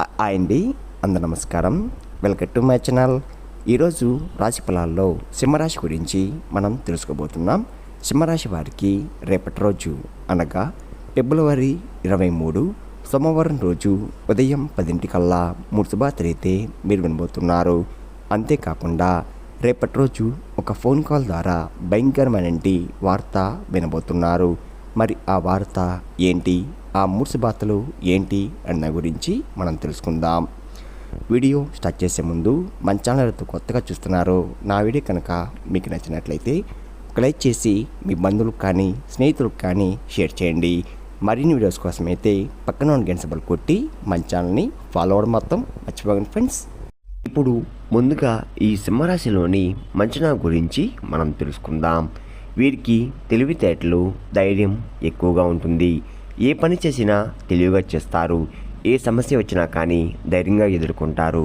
Hi అండి, అందరు నమస్కారం. Welcome to my channel. ఈరోజు రాశి ఫలాల్లో సింహరాశి గురించి మనం తెలుసుకోబోతున్నాం. సింహరాశి వారికి రేపటి రోజు అనగా ఫిబ్రవరి 23 సోమవారం రోజు ఉదయం 10 కల్లా శుభవార్తలైతే మీరు వినబోతున్నారు. అంతేకాకుండా రేపటి రోజు ఒక ఫోన్ కాల్ ద్వారా భయంకరమైన వార్త వినబోతున్నారు. మరి ఆ వార్త ఏంటి, ఆ శుభవార్తలు ఏంటి అన్న గురించి మనం తెలుసుకుందాం. వీడియో స్టార్ట్ చేసే ముందు మన ఛానల్తో కొత్తగా చూస్తున్నారు, నా వీడియో కనుక మీకు నచ్చినట్లయితే ఒక లైక్ చేసి మీ బంధువులకు కానీ స్నేహితులకు కానీ షేర్ చేయండి. మరిన్ని వీడియోస్ కోసం అయితే పక్కన ఉన్న గంట సింబల్ కొట్టి మన ఛానల్ని ఫాలో అవ్వడం మొత్తం మర్చిపోకండి ఫ్రెండ్స్. ఇప్పుడు ముందుగా ఈ సింహరాశిలోని మంచనా గురించి మనం తెలుసుకుందాం. వీరికి తెలివితేటలు, ధైర్యం ఎక్కువగా ఉంటుంది. ఏ పని చేసినా తెలివిగా చేస్తారు. ఏ సమస్య వచ్చినా కానీ ధైర్యంగా ఎదుర్కొంటారు.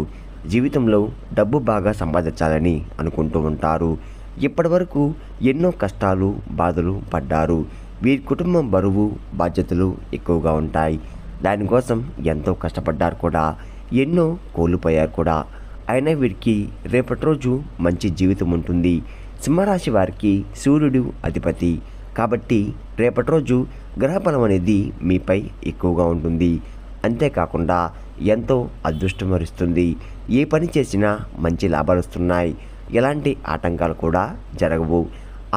జీవితంలో డబ్బు బాగా సంపాదించాలని అనుకుంటూ ఉంటారు. ఇప్పటి వరకు ఎన్నో కష్టాలు, బాధలు పడ్డారు. వీరి కుటుంబం బరువు, బాధ్యతలు ఎక్కువగా ఉంటాయి. దానికోసం ఎంతో కష్టపడ్డారు కూడా, ఎన్నో కోల్పోయారు కూడా. అయినా వీరికి రేపటి రోజు మంచి జీవితం ఉంటుంది. సింహరాశి వారికి సూర్యుడు అధిపతి కాబట్టి రేపటి రోజు గ్రహబలం అనేది మీపై ఎక్కువగా ఉంటుంది. అంతేకాకుండా ఎంతో అదృష్టం వరిస్తుంది. ఏ పని చేసినా మంచి లాభాలు వస్తున్నాయి. ఎలాంటి ఆటంకాలు కూడా జరగవు.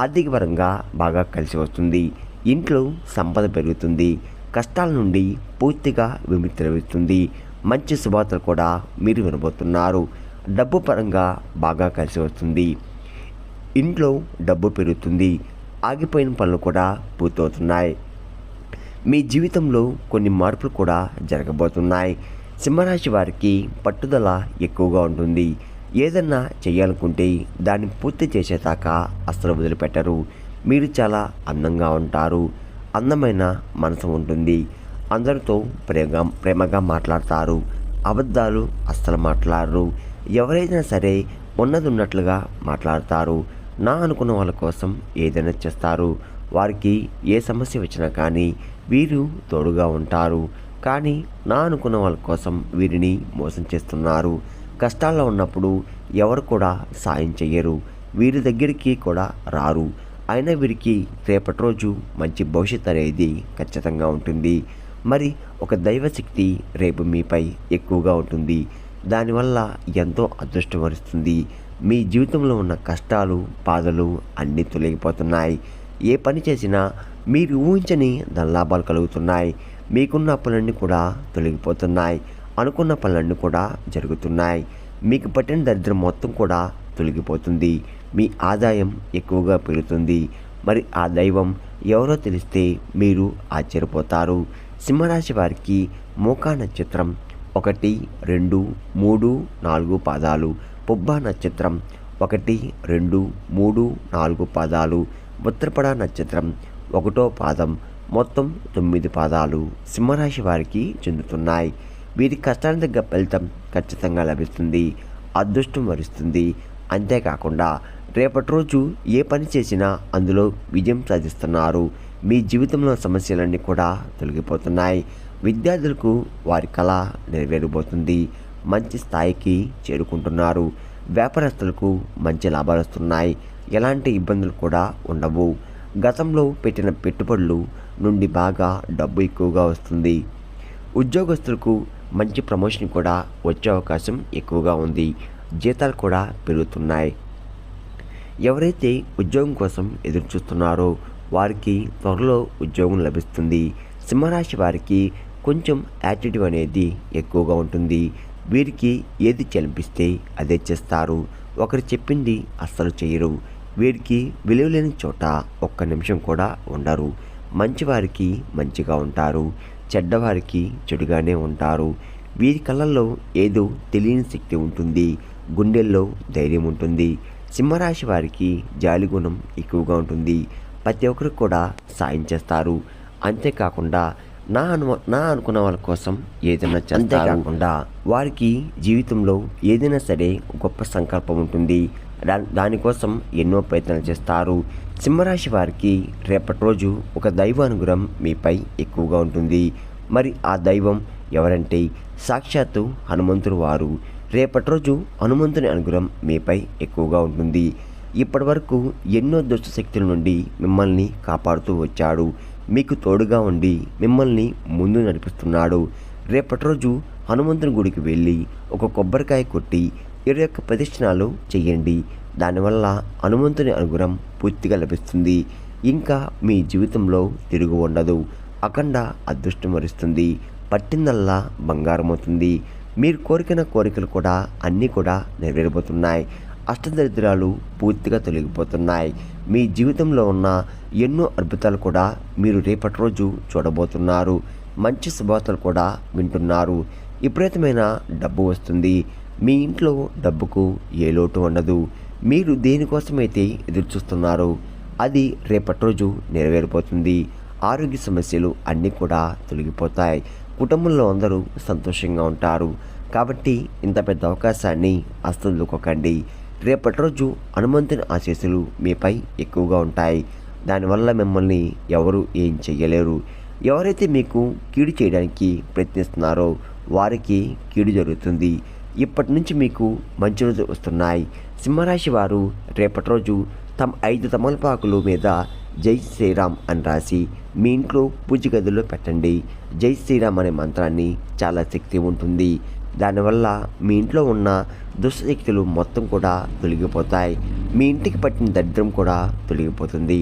ఆర్థిక పరంగా బాగా కలిసి వస్తుంది. ఇంట్లో సంపద పెరుగుతుంది. కష్టాల నుండి పూర్తిగా విముక్తి లభిస్తుంది. మంచి శుభవార్తలు కూడా మీరు వినబోతున్నారు. డబ్బు పరంగా బాగా కలిసి వస్తుంది. ఇంట్లో డబ్బు పెరుగుతుంది. ఆగిపోయిన పనులు కూడా పూర్తవుతున్నాయి. మీ జీవితంలో కొన్ని మార్పులు కూడా జరగబోతున్నాయి. సింహరాశి వారికి పట్టుదల ఎక్కువగా ఉంటుంది. ఏదన్నా చేయాలనుకుంటే దాన్ని పూర్తి చేసేదాకా అస్సలు వదిలిపెట్టరు. మీరు చాలా అందంగా ఉంటారు. అందమైన మనసు ఉంటుంది. అందరితో ప్రేమగా మాట్లాడతారు. అబద్ధాలు అస్సలు మాట్లాడరు. ఎవరైనా సరే ఉన్నది ఉన్నట్లుగా మాట్లాడతారు. నా అనుకున్న వాళ్ళ కోసం ఏదైనా చేస్తారు. వారికి ఏ సమస్య వచ్చినా కానీ వీరు తోడుగా ఉంటారు. కానీ నా అనుకున్న వాళ్ళ కోసం వీరిని మోసం చేస్తున్నారు. కష్టాల్లో ఉన్నప్పుడు ఎవరు కూడా సాయం చెయ్యరు. వీరి దగ్గరికి కూడా రారు. అయినా వీరికి రేపటి రోజు మంచి భవిష్యత్తు అనేది ఖచ్చితంగా ఉంటుంది. మరి ఒక దైవశక్తి రేపు మీపై ఎక్కువగా ఉంటుంది. దానివల్ల ఎంతో అదృష్టం వరిస్తుంది. మీ జీవితంలో ఉన్న కష్టాలు, బాధలు అన్నీ తొలగిపోతున్నాయి. ఏ పని చేసినా మీరు ఊహించని ధనలాభాలు కలుగుతున్నాయి. మీకున్న అప్పులన్నీ కూడా తొలగిపోతున్నాయి. అనుకున్న పనులన్నీ కూడా జరుగుతున్నాయి. మీకు పట్టిన దరిద్రం మొత్తం కూడా తొలగిపోతుంది. మీ ఆదాయం ఎక్కువగా పెరుగుతుంది. మరి ఆ దైవం ఎవరో తెలిస్తే మీరు ఆశ్చర్యపోతారు. సింహరాశి వారికి మూకా నక్షత్రం 1, 2, 3, 4 పాదాలు, పుబ్బ నక్షత్రం 1, 2, 3, 4 పాదాలు, ఉత్తరపడ నక్షత్రం 1వ పాదం, మొత్తం 9 పాదాలు సింహరాశి వారికి చెందుతున్నాయి. వీరి కష్టానికి తగ్గ ఫలితం ఖచ్చితంగా లభిస్తుంది. అదృష్టం వరిస్తుంది. అంతేకాకుండా రేపటి రోజు ఏ పని చేసినా అందులో విజయం సాధిస్తున్నారు. మీ జీవితంలో సమస్యలన్నీ కూడా తొలగిపోతున్నాయి. విద్యార్థులకు వారి కళ నెరవేరబోతుంది. మంచి స్థాయికి చేరుకుంటున్నారు. వ్యాపారస్తులకు మంచి లాభాలు వస్తున్నాయి. ఎలాంటి ఇబ్బందులు కూడా ఉండవు. గతంలో పెట్టిన పెట్టుబడులు నుండి బాగా డబ్బు ఎక్కువగా వస్తుంది. ఉద్యోగస్తులకు మంచి ప్రమోషన్ కూడా వచ్చే అవకాశం ఎక్కువగా ఉంది. జీతాలు కూడా పెరుగుతున్నాయి. ఎవరైతే ఉద్యోగం కోసం ఎదురు చూస్తున్నారో వారికి త్వరలో ఉద్యోగం లభిస్తుంది. సింహరాశి వారికి కొంచెం యాటిట్యూడ్ అనేది ఎక్కువగా ఉంటుంది. వీరికి ఏది చలిపిస్తే అదే చేస్తారు. ఒకరు చెప్పింది అస్సలు చేయరు. వీరికి విలువలేని చోట ఒక్క నిమిషం కూడా ఉండరు. మంచివారికి మంచిగా ఉంటారు. చెడ్డవారికి చెడుగానే ఉంటారు. వీరి కళ్ళల్లో ఏదో తెలియని శక్తి ఉంటుంది. గుండెల్లో ధైర్యం ఉంటుంది. సింహరాశి వారికి జాలి గుణం ఎక్కువగా ఉంటుంది. ప్రతి ఒక్కరికి కూడా సాయం చేస్తారు. అంతేకాకుండా నా అనుకున్న వాళ్ళ కోసం ఏదైనా అంతేకాకుండా వారికి జీవితంలో ఏదైనా సరే గొప్ప సంకల్పం ఉంటుంది. దానికోసం ఎన్నో ప్రయత్నాలు చేస్తారు. సింహరాశి వారికి రేపటి రోజు ఒక దైవ అనుగ్రహం మీపై ఎక్కువగా ఉంటుంది. మరి ఆ దైవం ఎవరంటే సాక్షాత్తు హనుమంతుడు వారు. రేపటి రోజు హనుమంతుని అనుగ్రహం మీపై ఎక్కువగా ఉంటుంది. ఇప్పటి వరకు ఎన్నో దుష్ట శక్తుల నుండి మిమ్మల్ని కాపాడుతూ వచ్చాడు. మీకు తోడుగా ఉండి మిమ్మల్ని ముందు నడిపిస్తున్నాడు. రేపటి రోజు హనుమంతుని గుడికి వెళ్ళి ఒక కొబ్బరికాయ కొట్టి 21 ప్రదక్షిణాలు చెయ్యండి. దానివల్ల హనుమంతుని అనుగ్రహం పూర్తిగా లభిస్తుంది. ఇంకా మీ జీవితంలో తిరుగు ఉండదు. అఖండ అదృష్టం వరిస్తుంది. పట్టిందల్లా బంగారం అవుతుంది. మీరు కోరికన కోరికలు కూడా అన్నీ కూడా నెరవేరబోతున్నాయి. అష్టదరిద్రాలు పూర్తిగా తొలగిపోతున్నాయి. మీ జీవితంలో ఉన్న ఎన్నో అద్భుతాలు కూడా మీరు రేపటి రోజు చూడబోతున్నారు. మంచి శుభవార్తలు కూడా వింటున్నారు. విపరీతమైన డబ్బు వస్తుంది. మీ ఇంట్లో డబ్బుకు ఏ లోటు ఉండదు. మీరు దేనికోసమైతే ఎదురు చూస్తున్నారో అది రేపటి రోజు నెరవేరిపోతుంది. ఆరోగ్య సమస్యలు అన్నీ కూడా తొలగిపోతాయి. కుటుంబంలో అందరూ సంతోషంగా ఉంటారు. కాబట్టి ఇంత పెద్ద అవకాశాన్ని అస్సలుకోకండి. రేపటి రోజు హనుమంతుని ఆశీస్సులు మీపై ఎక్కువగా ఉంటాయి. దానివల్ల మిమ్మల్ని ఎవరు ఏం చెయ్యలేరు. ఎవరైతే మీకు కీడు చేయడానికి ప్రయత్నిస్తున్నారో వారికి కీడు జరుగుతుంది. ఇప్పటి నుంచి మీకు మంచి రోజులు వస్తున్నాయి. సింహరాశి వారు రేపటి రోజు తమ 5 తమలపాకుల మీద జై శ్రీరామ్ అని రాసి మీ ఇంట్లో పూజ గదిలో పెట్టండి. జై శ్రీరామ్ అనే మంత్రాన్ని చాలా శక్తి ఉంటుంది. దానివల్ల మీ ఇంట్లో ఉన్న దుష్టశక్తులు మొత్తం కూడా తొలగిపోతాయి. మీ ఇంటికి పట్టిన దరిద్రం కూడా తొలగిపోతుంది.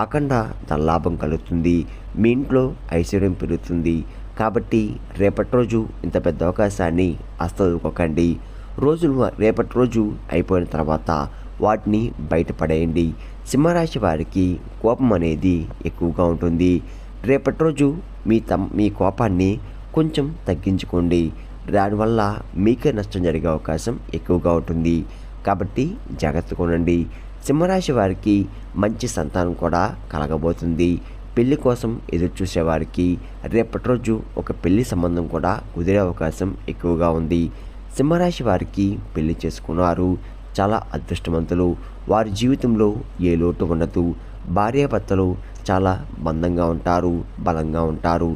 అఖండ ధనలాభం కలుగుతుంది. మీ ఇంట్లో ఐశ్వర్యం పెరుగుతుంది. కాబట్టి రేపటి రోజు ఇంత పెద్ద అవకాశాన్ని అస్సలుకోకండి. రేపటి రోజు అయిపోయిన తర్వాత వాటిని బయటపడేయండి. సింహరాశి వారికి కోపం అనేది ఎక్కువగా ఉంటుంది. రేపటి రోజు మీ కోపాన్ని కొంచెం తగ్గించుకోండి. దానివల్ల మీకే నష్టం జరిగే అవకాశం ఎక్కువగా ఉంటుంది. కాబట్టి జాగ్రత్తగా ఉండండి. సింహరాశి వారికి మంచి సంతానం కూడా కలగబోతుంది. పెళ్లి కోసం ఎదురు చూసేవారికి రేపటి రోజు ఒక పెళ్లి సంబంధం కూడా కుదిరే అవకాశం ఎక్కువగా ఉంది. సింహరాశి వారికి పెళ్లి చేసుకున్నారు. చాలా అదృష్టవంతులు. వారి జీవితంలో ఏ లోటు ఉండదు. భార్యాభర్తలు చాలా బంధంగా ఉంటారు, బలంగా ఉంటారు.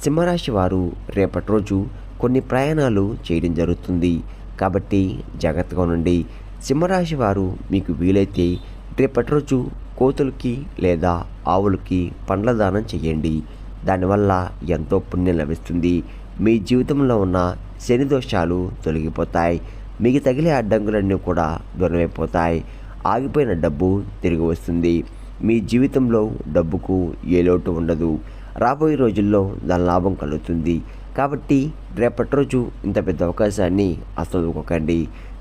సింహరాశి వారు రేపటి రోజు కొన్ని ప్రయాణాలు చేయడం జరుగుతుంది. కాబట్టి జాగ్రత్తగా ఉండండి. సింహరాశి వారు మీకు వీలైతే రేపటి రోజు కోతులకి లేదా ఆవులకి పండ్ల దానం చేయండి. దానివల్ల ఎంతో పుణ్యం లభిస్తుంది. మీ జీవితంలో ఉన్న శని దోషాలు తొలగిపోతాయి. మీకు తగిలే అడ్డంకులన్నీ కూడా దూరమైపోతాయి. ఆగిపోయిన డబ్బు తిరిగి వస్తుంది. మీ జీవితంలో డబ్బుకు ఏ లోటు ఉండదు. రాబోయే రోజుల్లో దాని లాభం కలుగుతుంది. కాబట్టి రేపటి రోజు ఇంత పెద్ద అవకాశాన్ని అస్సలుకోకండి.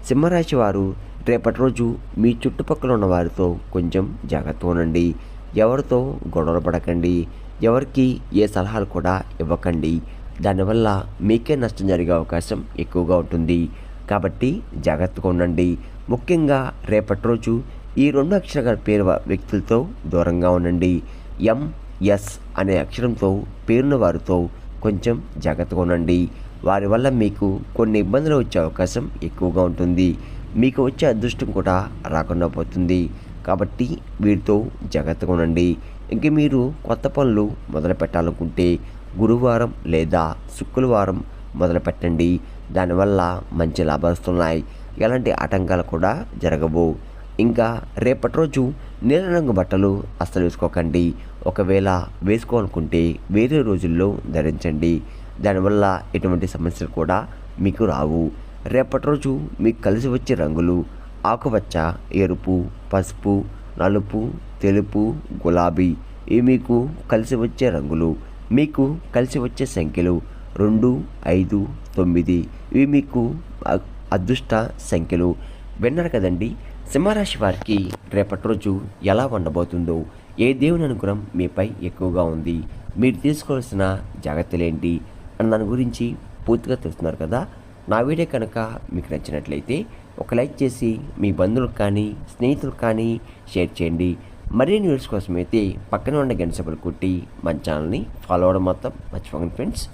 సింహరాశి వారు రేపటి రోజు మీ చుట్టుపక్కల ఉన్న వారితో కొంచెం జాగ్రత్తగా ఉండండి. ఎవరితో గొడవలు పడకండి. ఎవరికి ఏ సలహాలు కూడా ఇవ్వకండి. దానివల్ల మీకే నష్టం జరిగే అవకాశం ఎక్కువగా ఉంటుంది. కాబట్టి జాగ్రత్తగా ఉండండి. ముఖ్యంగా రేపటి రోజు ఈ 2 అక్షరాల పేరు వ్యక్తులతో దూరంగా ఉండండి. MS అనే అక్షరంతో పేరున్న వారితో కొంచెం జాగ్రత్తగా ఉండండి. వారి వల్ల మీకు కొన్ని ఇబ్బందులు వచ్చే అవకాశం ఎక్కువగా ఉంటుంది. మీకు వచ్చే అదృష్టం కూడా రాకుండా పోతుంది. కాబట్టి వీరితో జాగ్రత్తగా ఉండండి. ఇంక మీరు కొత్త పనులు మొదలు పెట్టాలనుకుంటే గురువారం లేదా శుక్రవారం మొదలు పెట్టండి. దానివల్ల మంచి లాభాలు వస్తున్నాయి. ఎలాంటి ఆటంకాలు కూడా జరగవు. ఇంకా రేపటి రోజు నీల రంగు బట్టలు అస్సలు వేసుకోకండి. ఒకవేళ వేసుకోవాలనుకుంటే వేరే రోజుల్లో ధరించండి. దానివల్ల ఎటువంటి సమస్యలు కూడా మీకు రావు. రేపటి రోజు మీకు కలిసి వచ్చే రంగులు ఆకుపచ్చ, ఎరుపు, పసుపు, నలుపు, తెలుపు, గులాబీ. ఇవి మీకు కలిసి వచ్చే రంగులు. మీకు కలిసి వచ్చే సంఖ్యలు 2, 5, 9. ఇవి మీకు అదృష్ట సంఖ్యలు. విన్నారు కదండి. సింహరాశి వారికి రేపటి రోజు ఎలా ఉండబోతుందో, ఏ దేవుని అనుగ్రహం మీపై ఎక్కువగా ఉంది, మీరు తీసుకోవాల్సిన జాగ్రత్తలు ఏంటి అన్న దాని గురించి పూర్తిగా తెలుస్తున్నారు కదా. నా వీడియో కనుక మీకు నచ్చినట్లయితే ఒక లైక్ చేసి మీ బంధువులకు కానీ స్నేహితులకు కానీ షేర్ చేయండి. మరిన్ని వీడియోస్ కోసం అయితే పక్కన ఉన్న గంట సింబల్ కొట్టి మన ఛానల్ని ఫాలో అవ్వడం మాత్రం మర్చిపోకండి ఫ్రెండ్స్.